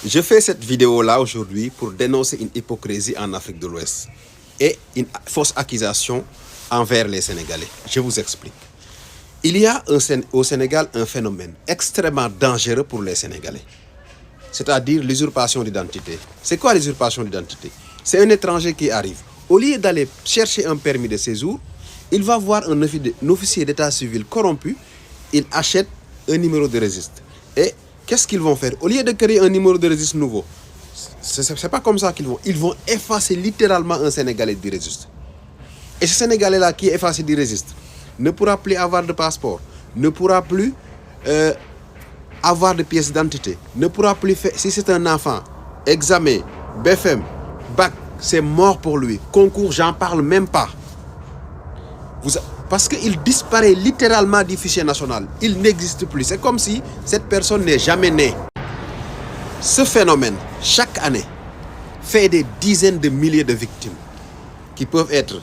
Je fais cette vidéo-là aujourd'hui pour dénoncer une hypocrisie en Afrique de l'Ouest et une fausse accusation envers les Sénégalais. Je vous explique. Il y a au Sénégal un phénomène extrêmement dangereux pour les Sénégalais, c'est-à-dire l'usurpation d'identité. C'est quoi l'usurpation d'identité? C'est un étranger qui arrive. Au lieu d'aller chercher un permis de séjour, il va voir un officier d'état civil corrompu, il achète un numéro de registre. Et qu'est-ce qu'ils vont faire? Au lieu de créer un numéro de registre nouveau, c'est pas comme ça qu'ils vont. Ils vont effacer littéralement un Sénégalais du registre. Et ce Sénégalais-là qui est effacé du registre ne pourra plus avoir de passeport, ne pourra plus avoir de pièce d'identité, ne pourra plus faire, si c'est un enfant, examen, BFM, bac, c'est mort pour lui. Concours, j'en parle même pas. Parce qu'il disparaît littéralement du fichier national. Il n'existe plus. C'est comme si cette personne n'est jamais née. Ce phénomène, chaque année, fait des dizaines de milliers de victimes qui peuvent être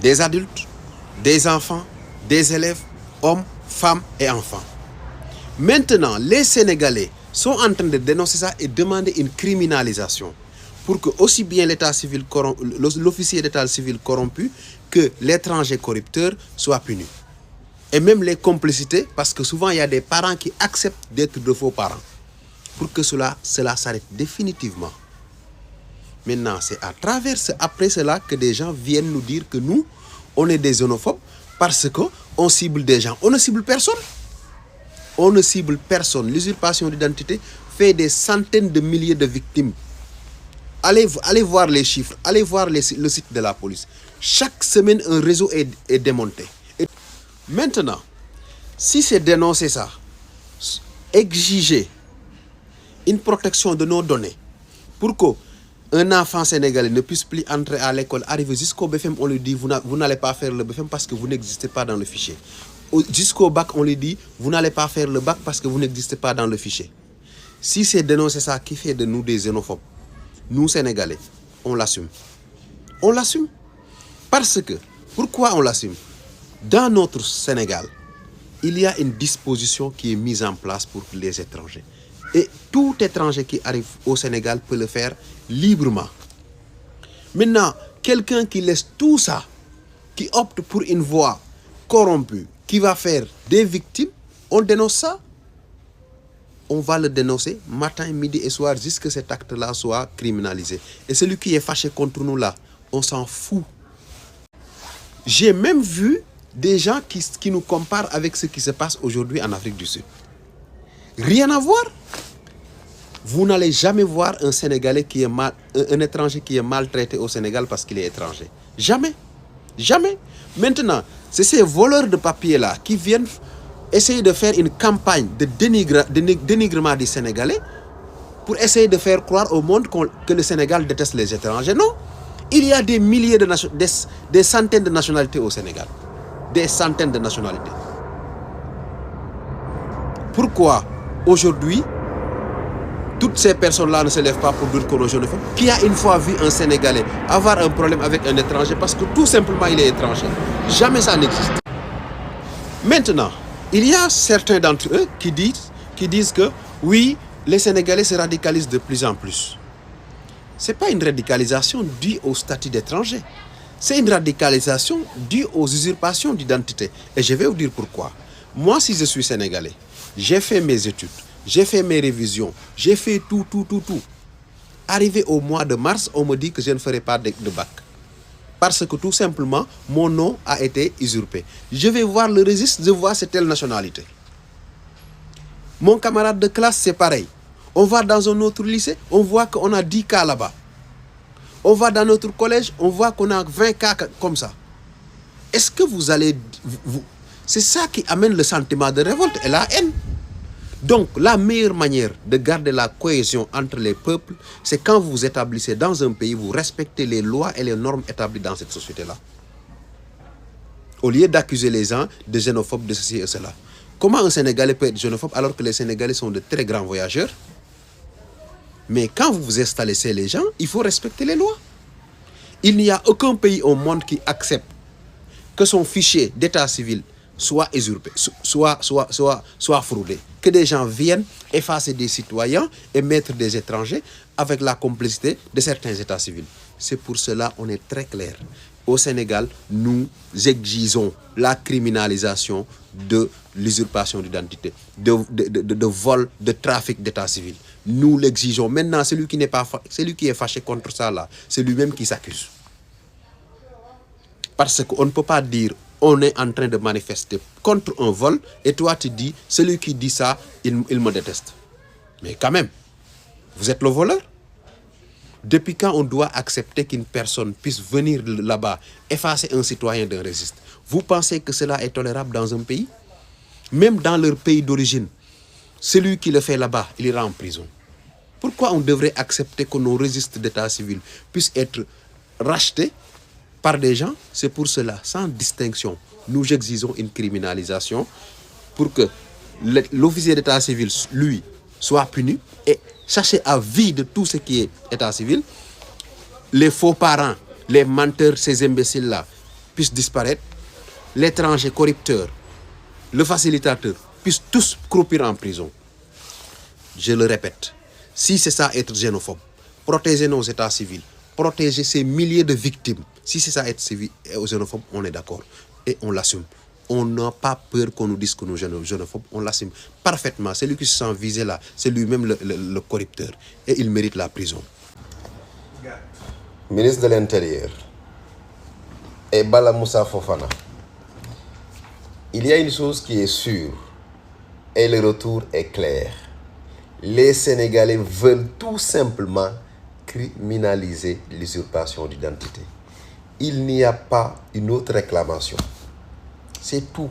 des adultes, des enfants, des élèves, hommes, femmes et enfants. Maintenant, les Sénégalais sont en train de dénoncer ça et demander une criminalisation pour que aussi bien l'état civil l'officier d'état civil corrompu que l'étranger corrupteur soient punis. Et même les complicités, parce que souvent il y a des parents qui acceptent d'être de faux parents, pour que cela s'arrête définitivement. Maintenant, c'est à travers après cela que des gens viennent nous dire que nous, on est des xénophobes parce qu'on cible des gens. On ne cible personne. On ne cible personne. L'usurpation d'identité fait des centaines de milliers de victimes. Allez voir les chiffres, allez voir le site de la police. Chaque semaine, un réseau est démonté. Et maintenant, si c'est dénoncer ça, exiger une protection de nos données pour qu'un enfant sénégalais ne puisse plus entrer à l'école, arriver jusqu'au BFM, on lui dit vous n'allez pas faire le BFM parce que vous n'existez pas dans le fichier. Jusqu'au bac, on lui dit vous n'allez pas faire le bac parce que vous n'existez pas dans le fichier. Si c'est dénoncer ça qui fait de nous des xénophobes, nous Sénégalais, on l'assume. On l'assume. Parce que, pourquoi on l'assume? Dans notre Sénégal, il y a une disposition qui est mise en place pour les étrangers. Et tout étranger qui arrive au Sénégal peut le faire librement. Maintenant, quelqu'un qui laisse tout ça, qui opte pour une voie corrompue, qui va faire des victimes, on dénonce ça. On va le dénoncer matin, midi et soir jusqu'à ce que cet acte-là soit criminalisé. Et celui qui est fâché contre nous là, on s'en fout. J'ai même vu des gens qui nous comparent avec ce qui se passe aujourd'hui en Afrique du Sud. Rien à voir. Vous n'allez jamais voir un Sénégalais qui est un étranger qui est maltraité au Sénégal parce qu'il est étranger. Jamais. Jamais. Maintenant, c'est ces voleurs de papier-là qui viennent essayer de faire une campagne de dénigrement des Sénégalais pour essayer de faire croire au monde que le Sénégal déteste les étrangers. Non. Il y a des milliers des centaines de nationalités au Sénégal. Des centaines de nationalités. Pourquoi aujourd'hui toutes ces personnes-là ne se lèvent pas pour dire qu'on est xénophobe? Qui a une fois vu un Sénégalais avoir un problème avec un étranger parce que tout simplement il est étranger? Jamais ça n'existe. Maintenant, il y a certains d'entre eux qui disent que oui, les Sénégalais se radicalisent de plus en plus. Ce n'est pas une radicalisation due au statut d'étranger. C'est une radicalisation due aux usurpations d'identité. Et je vais vous dire pourquoi. Moi, si je suis Sénégalais, j'ai fait mes études, j'ai fait mes révisions, j'ai fait tout. Arrivé au mois de mars, on me dit que je ne ferai pas de bac. Parce que tout simplement, mon nom a été usurpé. Je vais voir le registre, je vois c'est telle nationalité. Mon camarade de classe, c'est pareil. On va dans un autre lycée, on voit qu'on a 10 cas là-bas. On va dans notre collège, on voit qu'on a 20 cas comme ça. Est-ce que vous allez... C'est ça qui amène le sentiment de révolte et la haine. Donc, la meilleure manière de garder la cohésion entre les peuples, c'est quand vous vous établissez dans un pays, vous respectez les lois et les normes établies dans cette société-là. Au lieu d'accuser les gens de xénophobes, de ceci et cela. Comment un Sénégalais peut être xénophobe alors que les Sénégalais sont de très grands voyageurs? Mais quand vous vous installez chez les gens, il faut respecter les lois. Il n'y a aucun pays au monde qui accepte que son fichier d'état civil soit usurpé, soit fraudé. Que des gens viennent effacer des citoyens et mettre des étrangers avec la complicité de certains états civils. C'est pour cela qu'on est très clair. Au Sénégal, nous exigeons la criminalisation de l'usurpation d'identité, de vol, de trafic d'état civil. Nous l'exigeons. Maintenant, celui qui est fâché contre ça, là, c'est lui-même qui s'accuse. Parce qu'on ne peut pas dire on est en train de manifester contre un vol et toi tu dis celui qui dit ça, il me déteste. Mais quand même, vous êtes le voleur. Depuis quand on doit accepter qu'une personne puisse venir là-bas, effacer un citoyen d'un registre? Vous pensez que cela est tolérable dans un pays? Même dans leur pays d'origine, celui qui le fait là-bas, il ira en prison. Pourquoi on devrait accepter que nos registres d'état civil puissent être rachetés par des gens? C'est pour cela, sans distinction, nous exigeons une criminalisation pour que l'officier d'état civil, lui, soit puni et sachez à vie de tout ce qui est état civil, les faux parents, les menteurs, ces imbéciles-là, puissent disparaître, l'étranger corrupteur, le facilitateur, puissent tous croupir en prison. Je le répète, si c'est ça être xénophobe, protéger nos états civils, protéger ces milliers de victimes, si c'est ça être xénophobe, on est d'accord et on l'assume. On n'a pas peur qu'on nous dise que nous sommes xénophobes, on l'assume parfaitement. Celui qui se sent visé là, c'est lui-même le corrupteur. Et il mérite la prison. Ministre de l'Intérieur et Bala Moussa Fofana, il y a une chose qui est sûre et le retour est clair. Les Sénégalais veulent tout simplement criminaliser l'usurpation d'identité. Il n'y a pas une autre réclamation. C'est tout.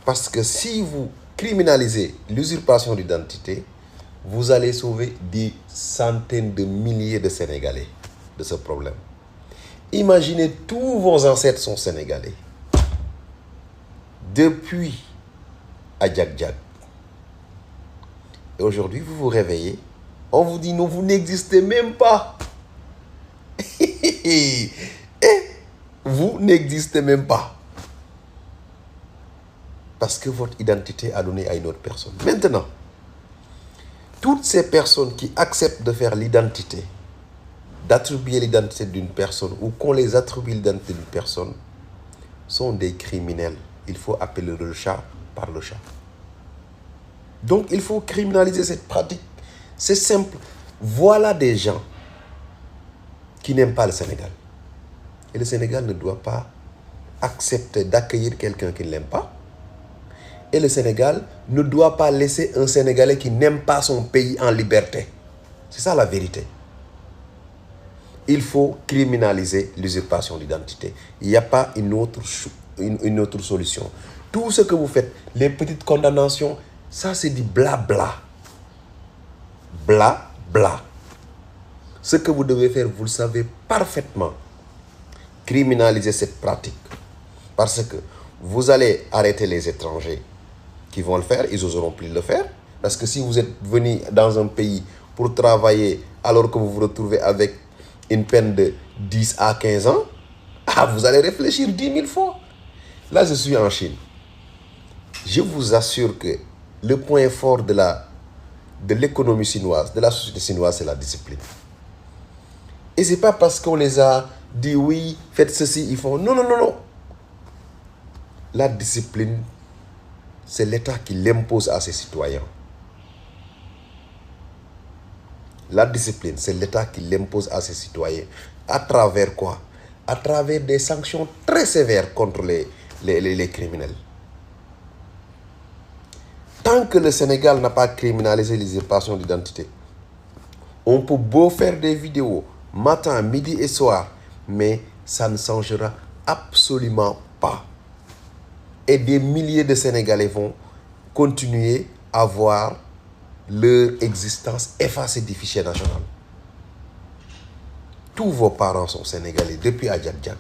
Parce que si vous criminalisez l'usurpation d'identité, vous allez sauver des centaines de milliers de Sénégalais de ce problème. Imaginez, tous vos ancêtres sont Sénégalais. Depuis Adjak-Djak. Et aujourd'hui, vous vous réveillez, on vous dit non, vous n'existez même pas. Et vous n'existez même pas. Parce que votre identité a donné à une autre personne. Maintenant, toutes ces personnes qui acceptent de faire l'identité, d'attribuer l'identité d'une personne ou qu'on les attribue l'identité d'une personne, sont des criminels. Il faut appeler le chat par le chat. Donc, il faut criminaliser cette pratique. C'est simple. Voilà des gens qui n'aiment pas le Sénégal. Et le Sénégal ne doit pas accepter d'accueillir quelqu'un qui ne l'aime pas. Et le Sénégal ne doit pas laisser un Sénégalais qui n'aime pas son pays en liberté. C'est ça la vérité. Il faut criminaliser l'usurpation d'identité. Il n'y a pas une autre solution. Tout ce que vous faites, les petites condamnations, ça c'est du blabla. Blabla. Ce que vous devez faire, vous le savez parfaitement. Criminaliser cette pratique. Parce que vous allez arrêter les étrangers qui vont le faire, ils n'oseront plus le faire. Parce que si vous êtes venu dans un pays pour travailler alors que vous vous retrouvez avec une peine de 10 à 15 ans, vous allez réfléchir 10 000 fois. Là, je suis en Chine. Je vous assure que le point fort de l'économie chinoise, de la société chinoise, c'est la discipline. Et ce n'est pas parce qu'on les a dit oui, faites ceci, ils font... Non, non, non, non. La discipline, c'est l'État qui l'impose à ses citoyens. La discipline, c'est l'État qui l'impose à ses citoyens. À travers quoi? À travers des sanctions très sévères contre les criminels. Tant que le Sénégal n'a pas criminalisé l'usurpation d'identité, on peut beau faire des vidéos matin, midi et soir, mais ça ne changera absolument pas. Et des milliers de Sénégalais vont continuer à voir leur existence effacée du fichier national. Tous vos parents sont Sénégalais depuis Adjak-Djak.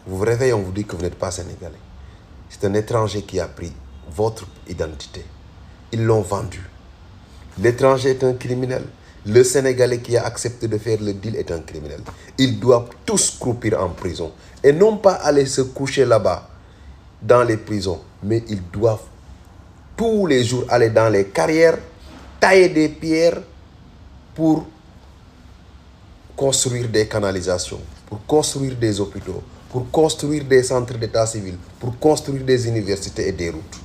Vous vous réveillez, on vous dit que vous n'êtes pas Sénégalais. C'est un étranger qui a pris votre identité. Ils l'ont vendu. L'étranger est un criminel. Le Sénégalais qui a accepté de faire le deal est un criminel. Ils doivent tous croupir en prison. Et non pas aller se coucher là-bas dans les prisons, mais ils doivent tous les jours aller dans les carrières, tailler des pierres pour construire des canalisations, pour construire des hôpitaux, pour construire des centres d'état civil, pour construire des universités et des routes.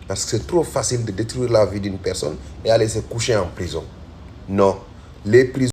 Parce que c'est trop facile de détruire la vie d'une personne et aller se coucher en prison. Non, les prisons